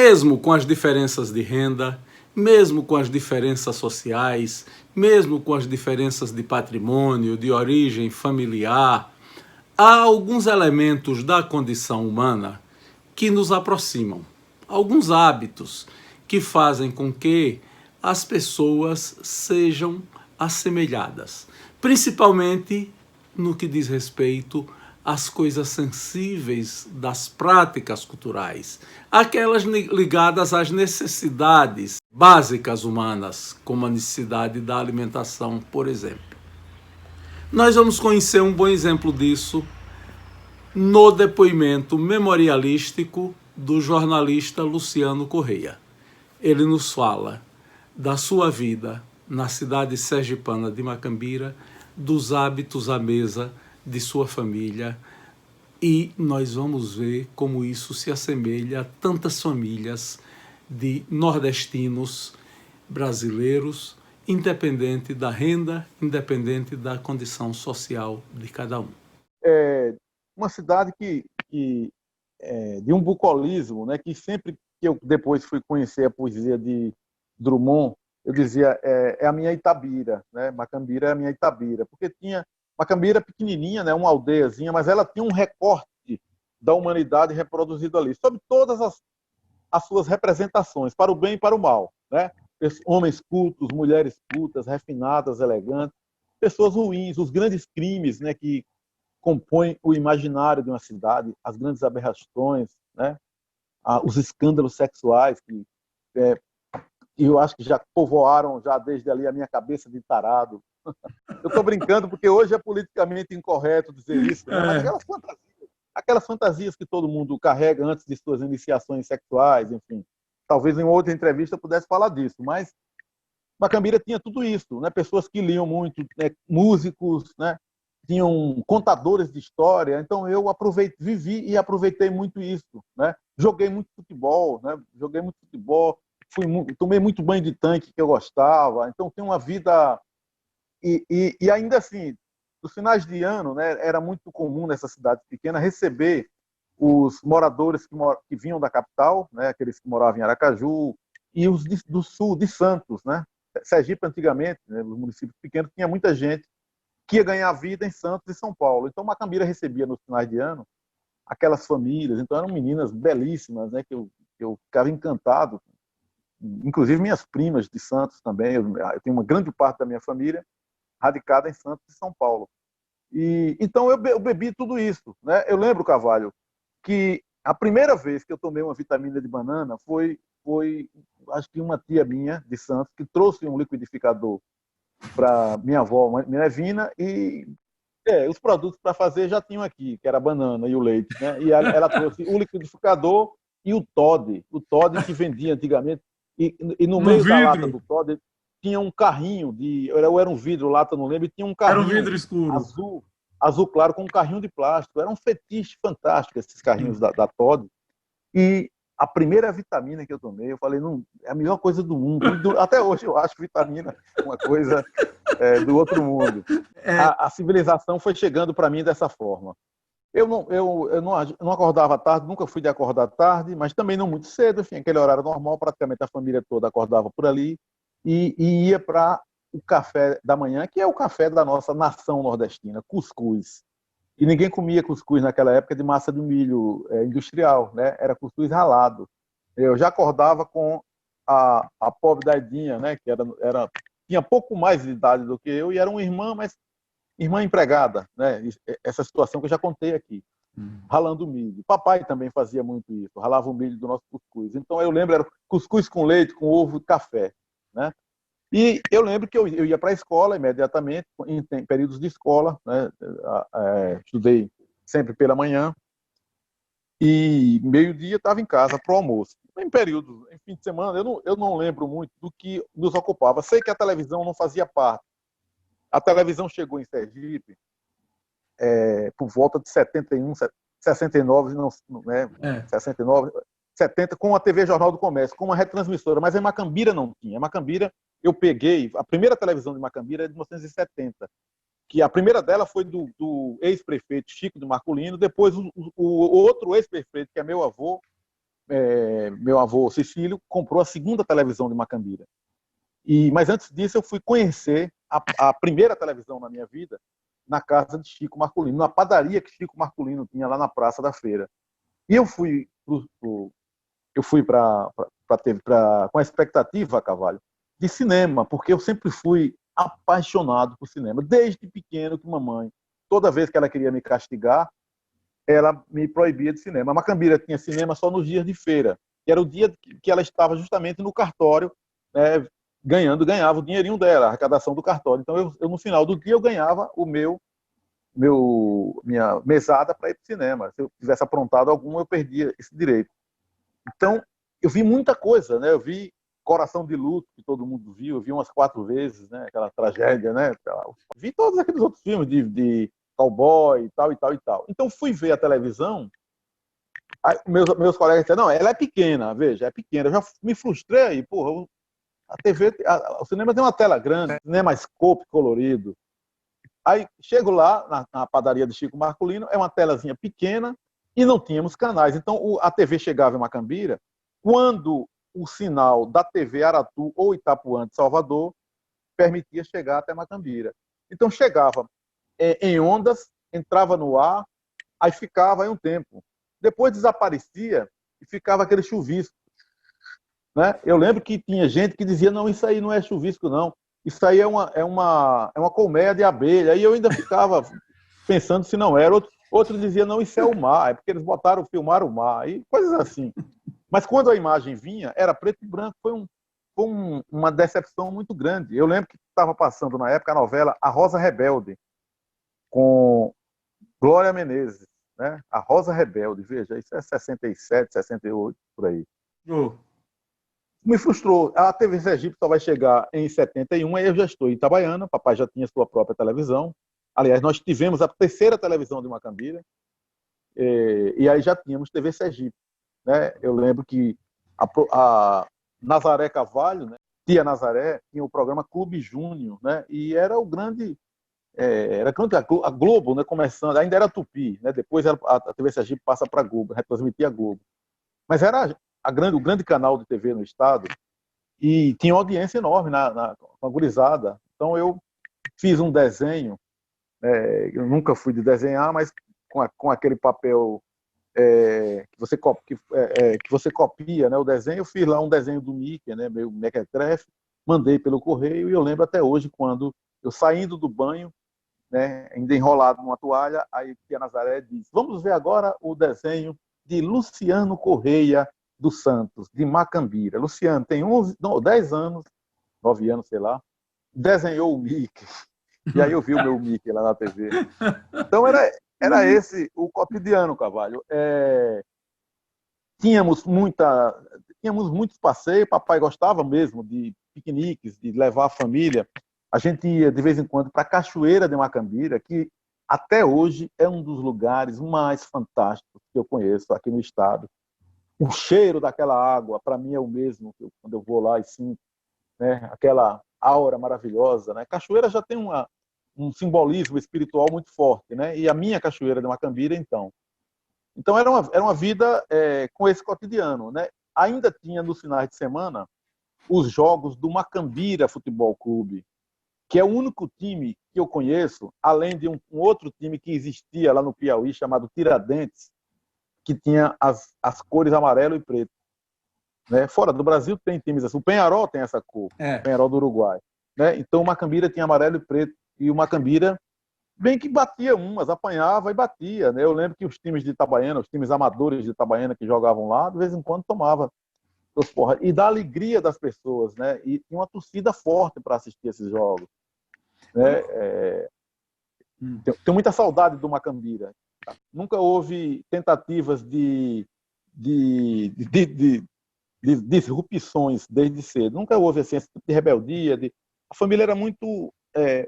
mesmo com as diferenças de renda, mesmo com as diferenças sociais, mesmo com as diferenças de patrimônio, de origem familiar, há alguns elementos da condição humana que nos aproximam, alguns hábitos que fazem com que as pessoas sejam assemelhadas, principalmente no que diz respeito às coisas sensíveis das práticas culturais, aquelas ligadas às necessidades básicas humanas, como a necessidade da alimentação, por exemplo. Nós vamos conhecer um bom exemplo disso no depoimento memorialístico do jornalista Luciano Correia. Ele nos fala da sua vida na cidade sergipana de Macambira, dos hábitos à mesa de sua família, e nós vamos ver como isso se assemelha a tantas famílias de nordestinos brasileiros, independente da renda, independente da condição social de cada um. É uma cidade de um bucolismo, né, que sempre que eu depois fui conhecer a poesia de Drummond, eu dizia, é a minha Itabira, né? Macambira é a minha Itabira, porque Macambira pequenininha, né, uma aldeiazinha, mas ela tinha um recorte da humanidade reproduzido ali, sobre todas as suas representações, para o bem e para o mal, né? Homens cultos, mulheres cultas, refinadas, elegantes, pessoas ruins, os grandes crimes, né, que compõem o imaginário de uma cidade, as grandes aberrações, né? Os escândalos sexuais que eu acho que já povoaram já desde ali a minha cabeça de tarado. Eu estou brincando porque hoje é politicamente incorreto dizer isso, né? Mas aquelas fantasias que todo mundo carrega antes de suas iniciações sexuais, enfim. Talvez em outra entrevista eu pudesse falar disso, mas Macambira tinha tudo isso, né? Pessoas que liam muito, né? Músicos, né? Tinham contadores de história, então eu vivi e aproveitei muito isso, né? Joguei muito futebol, né? Tomei muito banho de tanque que eu gostava, então tem uma vida e ainda assim, nos finais de ano, né? Era muito comum nessa cidade pequena receber os moradores que vinham da capital, né? Aqueles que moravam em Aracaju e os do sul, de Santos, né? Sergipe antigamente, né? Os municípios pequenos tinha muita gente que ia ganhar vida em Santos e São Paulo. Então, Macambira recebia nos finais de ano aquelas famílias. Então, eram meninas belíssimas, né, que eu ficava encantado. Inclusive, minhas primas de Santos também. Eu tenho uma grande parte da minha família radicada em Santos e São Paulo. Então, eu bebi tudo isso, né? Eu lembro, Carvalho, que a primeira vez que eu tomei uma vitamina de banana foi acho que uma tia minha de Santos que trouxe um liquidificador para minha avó, minha Vina, e os produtos para fazer já tinham aqui, que era a banana e o leite, né? E ela trouxe o liquidificador e o Toddy que vendia antigamente, e no meio da lata do Toddy tinha um carrinho era um vidro, lata, não lembro, e tinha um carrinho era um vidro escuro. Azul claro, com um carrinho de plástico. Era um fetiche fantástico esses carrinhos da Toddy. E a primeira vitamina que eu tomei, eu falei, não, é a melhor coisa do mundo. Até hoje eu acho vitamina uma coisa do outro mundo. A civilização foi chegando para mim dessa forma. Eu não acordava tarde, nunca fui de acordar tarde, mas também não muito cedo, enfim, aquele horário normal, praticamente a família toda acordava por ali e ia para o café da manhã, que é o café da nossa nação nordestina, cuscuz. E ninguém comia cuscuz naquela época de massa de milho industrial, né? Era cuscuz ralado. Eu já acordava com a pobre da Edinha, né? Que tinha pouco mais de idade do que eu e era uma irmã, mas irmã empregada, né? Essa situação que eu já contei aqui, ralando milho. Papai também fazia muito isso, ralava o milho do nosso cuscuz. Então eu lembro, era cuscuz com leite, com ovo e café, né? E eu lembro que eu ia para a escola imediatamente, em períodos de escola, né? Estudei sempre pela manhã, e meio-dia estava em casa para o almoço. Em períodos, em fim de semana, eu não lembro muito do que nos ocupava. Sei que a televisão não fazia parte. A televisão chegou em Sergipe por volta de 71, 69, né? 69, 70, com a TV Jornal do Comércio, com uma retransmissora, mas em Macambira não tinha. Em Macambira, eu peguei, a primeira televisão de Macambira é de 1970, que a primeira dela foi do ex-prefeito Chico de Marculino, depois o outro ex-prefeito, que é meu avô, meu avô Cecílio comprou a segunda televisão de Macambira. Mas antes disso eu fui conhecer a primeira televisão na minha vida na casa de Chico Marculino, na padaria que Chico Marculino tinha lá na Praça da Feira. E eu fui com a expectativa, Carvalho, de cinema, porque eu sempre fui apaixonado por cinema. Desde pequeno que mamãe, toda vez que ela queria me castigar, ela me proibia de cinema. A Macambira tinha cinema só nos dias de feira, que era o dia que ela estava justamente no cartório, né, ganhava o dinheirinho dela, a arrecadação do cartório. Então, no final do dia, eu ganhava minha mesada para ir para o cinema. Se eu tivesse aprontado algum, eu perdia esse direito. Então, eu vi muita coisa, né? Eu vi Coração de Luto, que todo mundo viu, eu vi umas 4 vezes, né? Aquela tragédia, né? Vi todos aqueles outros filmes de cowboy e tal, e tal, e tal. Então, fui ver a televisão, aí, meus colegas disseram, não, ela é pequena, veja, é pequena. Eu já me frustrei aí, porra, a TV, o cinema tem uma tela grande, cinema scope colorido. Aí, chego lá, na padaria de Chico Marculino, é uma telazinha pequena, e não tínhamos canais. Então, a TV chegava em Macambira, quando o sinal da TV Aratu ou Itapuã de Salvador permitia chegar até Macambira. Então, chegava em ondas, entrava no ar, aí ficava aí um tempo. Depois desaparecia e ficava aquele chuvisco. Né? Eu lembro que tinha gente que dizia, não, isso aí não é chuvisco, não. Isso aí é uma colmeia de abelha. Aí eu ainda ficava pensando se não era. Outro dizia, não, isso é o mar, é porque eles filmaram o mar, e coisas assim. Mas quando a imagem vinha, era preto e branco, foi uma decepção muito grande. Eu lembro que estava passando na época a novela A Rosa Rebelde, com Glória Menezes, né? A Rosa Rebelde, veja, isso é 67, 68, por aí. Me frustrou. A TV Sergipe só vai chegar em 71, aí eu já estou em Itabaiana, papai já tinha sua própria televisão. Aliás, nós tivemos a terceira televisão de Macambira, e aí já tínhamos TV Sergipe. Né? Eu lembro que a Nazaré Carvalho, né? Tia Nazaré, tinha o programa Clube Júnior, né? E era o grande... era a Globo, né? Começando, ainda era Tupi, né? Depois a TV Sergipe passa para a Globo, retransmitia a Globo. Mas era o grande canal de TV no estado, e tinha uma audiência enorme com a gurizada. Então eu fiz um desenho, eu nunca fui de desenhar, mas com aquele papel que você copia, né, o desenho. Eu fiz lá um desenho do Mickey, né, meio mequetrefe, mandei pelo correio, e eu lembro até hoje quando eu saindo do banho, né, ainda enrolado numa toalha, aí Tia Nazaré disse, vamos ver agora o desenho de Luciano Correia dos Santos, de Macambira. Luciano tem 10 anos, 9 anos, sei lá, desenhou o Mickey. E aí eu vi o meu Mickey lá na TV. Então era esse o cotidiano, Carvalho. Tínhamos muitos passeios, papai gostava mesmo de piqueniques, de levar a família. A gente ia de vez em quando para a Cachoeira de Macambira, que até hoje é um dos lugares mais fantásticos que eu conheço aqui no estado. O cheiro daquela água, para mim, é o mesmo quando eu vou lá e sinto, né? Aquela aura maravilhosa. Né? Cachoeira já tem um simbolismo espiritual muito forte, né? E a minha Cachoeira de Macambira, então. Então, era uma vida com esse cotidiano. Né? Ainda tinha, nos finais de semana, os jogos do Macambira Futebol Clube, que é o único time que eu conheço, além de um outro time que existia lá no Piauí, chamado Tiradentes, que tinha as cores amarelo e preto. Né? Fora do Brasil tem times assim. O Penharol tem essa cor, o Penharol do Uruguai. Né? Então o Macambira tinha amarelo e preto, e o Macambira bem que batia umas, apanhava e batia. Né? Eu lembro que os times de Itabaiana, os times amadores de Itabaiana que jogavam lá, de vez em quando tomava os porra. E da alegria das pessoas, né? E tinha uma torcida forte para assistir esses jogos. Né? Tenho muita saudade do Macambira. Nunca houve tentativas de disrupções desde cedo. Nunca houve assim, esse tipo de rebeldia. A família era muito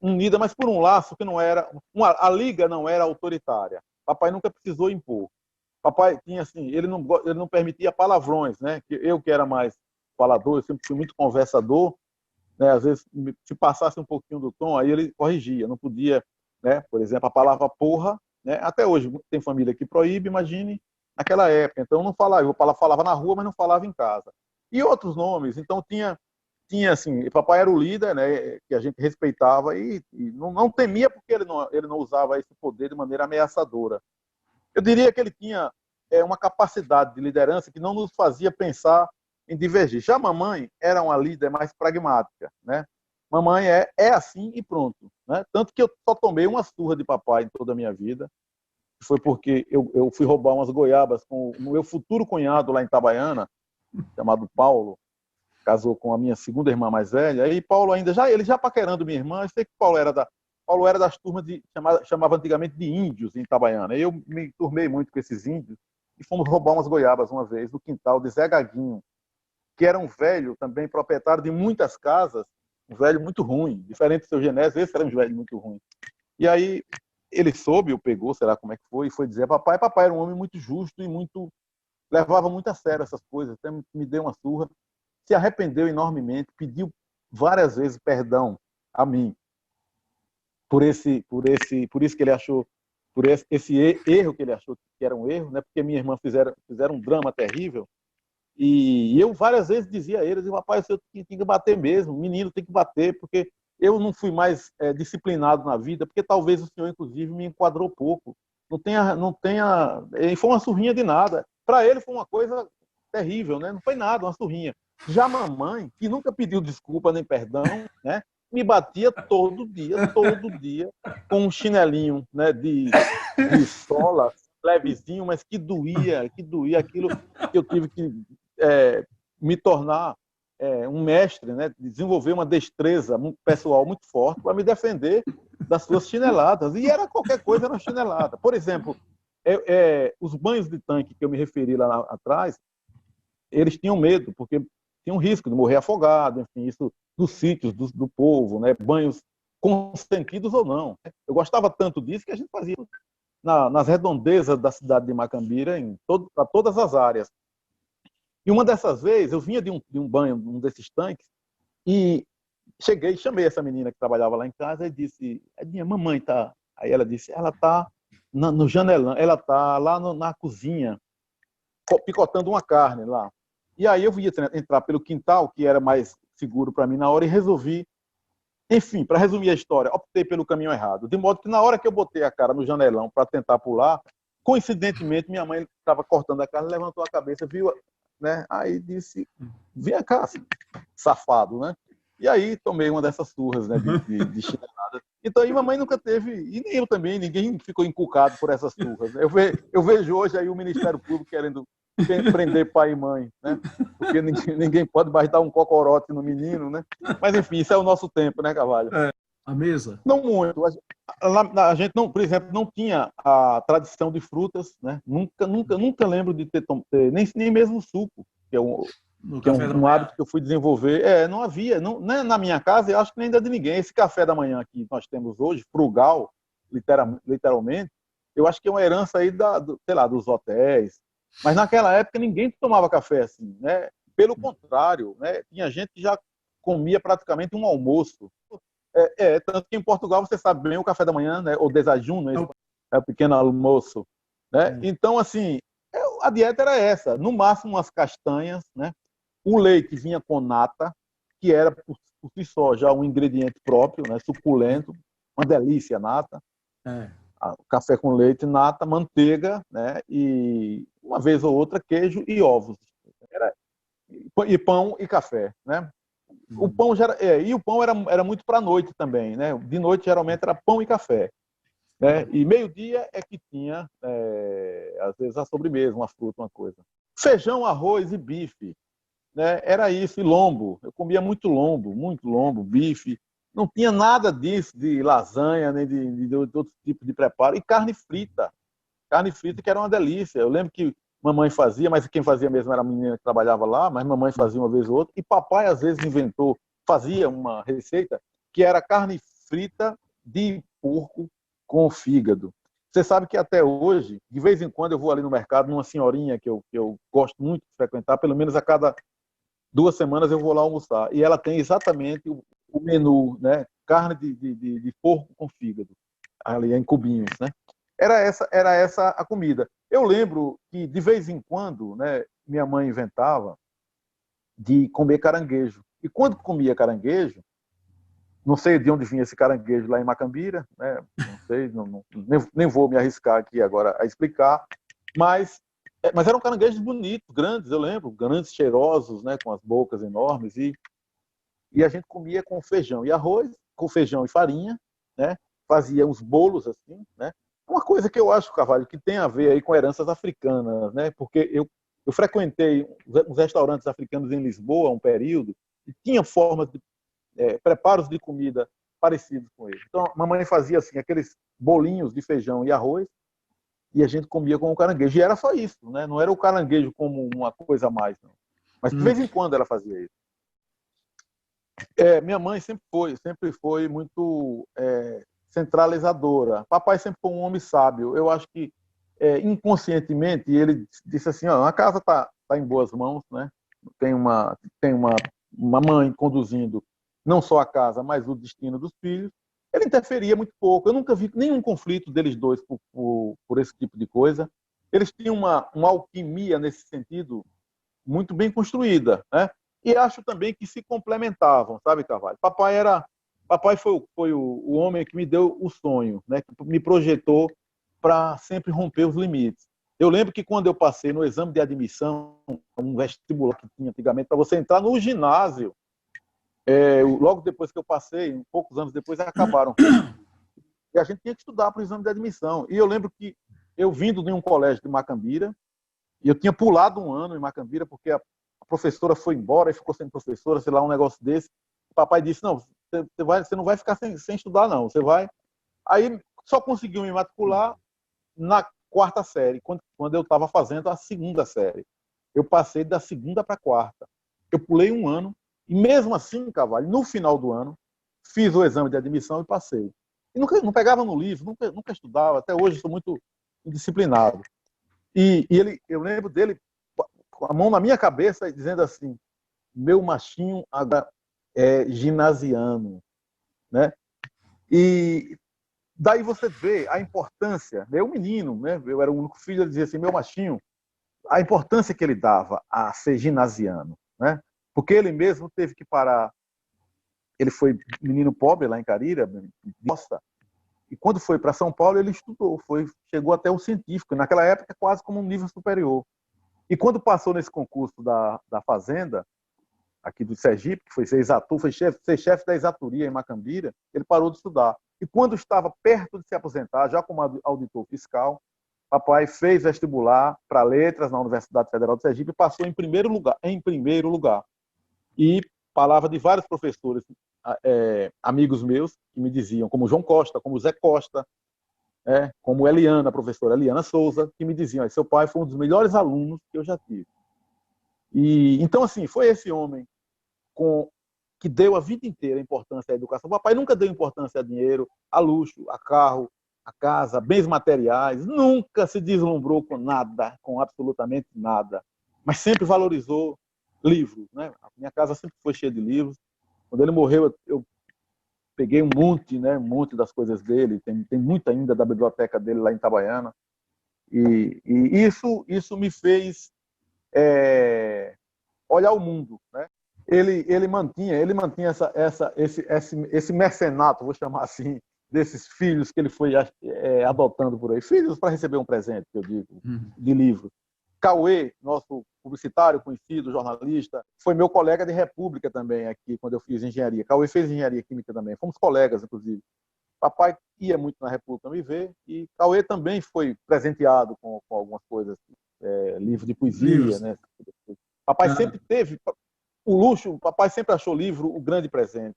unida, mas por um laço que não era... A liga não era autoritária. Papai nunca precisou impor. Papai tinha assim, ele não permitia palavrões, né? Eu que era mais falador, eu sempre fui muito conversador, né? Às vezes, se passasse um pouquinho do tom, aí ele corrigia. Não podia, né? Por exemplo, a palavra porra, né? Até hoje tem família que proíbe, imagine naquela época. Então não falava, eu falava na rua, mas não falava em casa. E outros nomes. Então tinha assim, papai era o líder, né, que a gente respeitava e não temia porque ele não usava esse poder de maneira ameaçadora. Eu diria que ele tinha uma capacidade de liderança que não nos fazia pensar em divergir. Já a mamãe era uma líder mais pragmática, né? Mamãe é assim e pronto, né? Tanto que eu só tomei uma surra de papai em toda a minha vida. Foi porque eu fui roubar umas goiabas com o meu futuro cunhado lá em Itabaiana, chamado Paulo, casou com a minha segunda irmã mais velha, e Paulo ele já paquerando minha irmã, eu sei que Paulo era das turmas chamava antigamente de índios em Itabaiana. Eu me turmei muito com esses índios e fomos roubar umas goiabas uma vez no quintal de Zé Gaguinho, que era um velho também proprietário de muitas casas, um velho muito ruim, diferente do seu Genésio, esse era um velho muito ruim. E aí ele soube, ou pegou, sei lá como é que foi, e foi dizer a papai. Papai era um homem muito justo e levava muito a sério essas coisas, até me deu uma surra, se arrependeu enormemente, pediu várias vezes perdão a mim por isso que ele achou, esse erro que ele achou que era um erro, né? Porque minha irmã fizeram um drama terrível. E eu várias vezes dizia a eles, rapaz, eu tenho que bater mesmo, menino tem que bater, porque eu não fui mais disciplinado na vida, porque talvez o senhor, inclusive, me enquadrou pouco. Não tenha, foi uma surrinha de nada. Para ele foi uma coisa terrível, né? Não foi nada, uma surrinha. Já a mamãe, que nunca pediu desculpa nem perdão, né? Me batia todo dia, com um chinelinho, né? De sola, levezinho, mas que doía aquilo que eu tive que me tornar um mestre, né? Desenvolver uma destreza pessoal muito forte para me defender das suas chineladas. E era qualquer coisa, era uma chinelada. Por exemplo, os banhos de tanque que eu me referi lá atrás, eles tinham medo, porque tinham risco de morrer afogado, enfim, isso nos sítios do povo, né? Banhos consentidos ou não. Eu gostava tanto disso que a gente fazia nas redondezas da cidade de Macambira, para todas as áreas. E uma dessas vezes, eu vinha de um banho, um desses tanques, e cheguei, chamei essa menina que trabalhava lá em casa e disse, Edinha, mamãe tá... Aí ela disse, ela tá no janelão, ela tá lá na cozinha, picotando uma carne lá. E aí eu ia entrar pelo quintal, que era mais seguro para mim na hora, e resolvi, enfim, para resumir a história, optei pelo caminho errado. De modo que na hora que eu botei a cara no janelão para tentar pular, coincidentemente minha mãe estava cortando a carne, levantou a cabeça, viu, né? Aí disse, vem cá, safado, né? E aí tomei uma dessas surras, né, de chinelada. Então aí mamãe nunca teve, e nem eu também, ninguém ficou encucado por essas surras. Eu vejo hoje aí o Ministério Público querendo prender pai e mãe, né? Porque ninguém pode mais dar um cocorote no menino, né? Mas enfim, isso é o nosso tempo, né, Carvalho? A mesa? Não muito. A gente não, por exemplo, não tinha a tradição de frutas, né? Nunca lembro de ter nem mesmo suco, que é um hábito que eu fui desenvolver. Não havia, nem na minha casa, eu acho que nem ainda de ninguém. Esse café da manhã que nós temos hoje, frugal, literalmente, eu acho que é uma herança aí sei lá, dos hotéis. Mas naquela época ninguém tomava café assim, né? Pelo contrário, né? Tinha gente que já comia praticamente um almoço. Tanto que em Portugal você sabe bem o café da manhã, né? O desajuno, o pequeno almoço, né? Então, assim, a dieta era essa, no máximo umas castanhas, né? O leite vinha com nata, que era por si só já um ingrediente próprio, né? Suculento, uma delícia, nata. Café com leite, nata, manteiga, né? E uma vez ou outra queijo e ovos. E pão e café, né? O pão o pão era muito para a noite também, né? De noite geralmente era pão e café, né? E meio-dia é que tinha às vezes a sobremesa, uma fruta, uma coisa. Feijão, arroz e bife, né? Era isso, e lombo. Eu comia muito lombo, bife. Não tinha nada disso de lasanha nem de outro tipo de preparo. E carne frita que era uma delícia. Eu lembro que mamãe fazia, mas quem fazia mesmo era a menina que trabalhava lá, mas mamãe fazia uma vez ou outra, e papai às vezes fazia uma receita que era carne frita de porco com fígado. Você sabe que até hoje, de vez em quando eu vou ali no mercado, numa senhorinha que eu gosto muito de frequentar, pelo menos a cada 2 semanas eu vou lá almoçar, e ela tem exatamente o menu, né? Carne de porco com fígado, ali em cubinhos, né? Era essa a comida. Eu lembro que, de vez em quando, né, minha mãe inventava de comer caranguejo. E quando comia caranguejo, não sei de onde vinha esse caranguejo lá em Macambira, né? Não sei, nem vou me arriscar aqui agora a explicar, mas eram caranguejos bonitos, grandes, eu lembro, grandes, cheirosos, né? Com as bocas enormes, e a gente comia com feijão e arroz, com feijão e farinha, né? Fazia uns bolos assim, né? Uma coisa que eu acho, Carvalho, que tem a ver aí com heranças africanas, né? Porque eu frequentei uns restaurantes africanos em Lisboa um período e tinha formas de preparos de comida parecidos com ele. Então, a mamãe fazia assim aqueles bolinhos de feijão e arroz e a gente comia com o caranguejo. E era só isso, né? Não era o caranguejo como uma coisa a mais, não. Mas de vez em quando ela fazia isso. Minha mãe sempre foi muito centralizadora. Papai sempre foi um homem sábio. Eu acho que inconscientemente ele disse assim: ó, a casa tá em boas mãos, né? Tem uma mãe conduzindo não só a casa, mas o destino dos filhos. Ele interferia muito pouco. Eu nunca vi nenhum conflito deles dois por esse tipo de coisa. Eles tinham uma alquimia nesse sentido muito bem construída, né? E acho também que se complementavam, sabe, Carvalho? Papai foi o homem que me deu o sonho, né? Que me projetou para sempre romper os limites. Eu lembro que quando eu passei no exame de admissão, um vestibular que tinha antigamente, para você entrar no ginásio, logo depois que eu passei, poucos anos depois, acabaram. E a gente tinha que estudar para o exame de admissão. E eu lembro que eu vindo de um colégio de Macambira, e eu tinha pulado um ano em Macambira, porque a professora foi embora e ficou sem professora, sei lá, um negócio desse. O papai disse: não, você não vai ficar sem estudar, não. Você vai. Aí só conseguiu me matricular na quarta série, quando eu estava fazendo a segunda série. Eu passei da segunda para a quarta. Eu pulei um ano, e mesmo assim, Cavalho, no final do ano, fiz o exame de admissão e passei. E não pegava no livro, nunca estudava, até hoje sou muito indisciplinado. E eu lembro dele com a mão na minha cabeça dizendo assim: meu machinho agora é ginasiano, né? E daí você vê a importância, né? O menino, né? Eu era o único filho, ele dizia assim: meu machinho, a importância que ele dava a ser ginasiano, né? Porque ele mesmo teve que parar. Ele foi menino pobre lá em Carira, nossa. E quando foi para São Paulo, ele estudou, chegou até o científico, naquela época quase como um nível superior. E quando passou nesse concurso da Fazenda, aqui do Sergipe, que foi ser exator, foi ser chefe da exatoria em Macambira, ele parou de estudar. E quando estava perto de se aposentar, já como auditor fiscal, papai fez vestibular para letras na Universidade Federal do Sergipe e passou em primeiro lugar. E palavra de vários professores, amigos meus, que me diziam, como João Costa, como Zé Costa, como Eliana, a professora Eliana Souza, que me diziam: seu pai foi um dos melhores alunos que eu já tive. E então, assim, foi esse homem que deu a vida inteira importância à educação. O papai nunca deu importância a dinheiro, a luxo, a carro, a casa, bens materiais, nunca se deslumbrou com nada, com absolutamente nada, mas sempre valorizou livros, né? A minha casa sempre foi cheia de livros. Quando ele morreu, eu peguei um monte das coisas dele, tem muito ainda da biblioteca dele lá em Itabaiana, e isso me fez olhar o mundo, né? Ele mantinha esse mercenato, vou chamar assim, desses filhos que ele foi adotando por aí, filhos para receber um presente, que eu digo, de livros. Cauê, nosso publicitário conhecido, jornalista, foi meu colega de república também aqui, quando eu fiz engenharia. Cauê fez engenharia química também, fomos colegas, inclusive. Papai ia muito na República me ver, e Cauê também foi presenteado com algumas coisas, livro de poesia, né? Papai sempre teve o luxo, papai sempre achou livro o grande presente.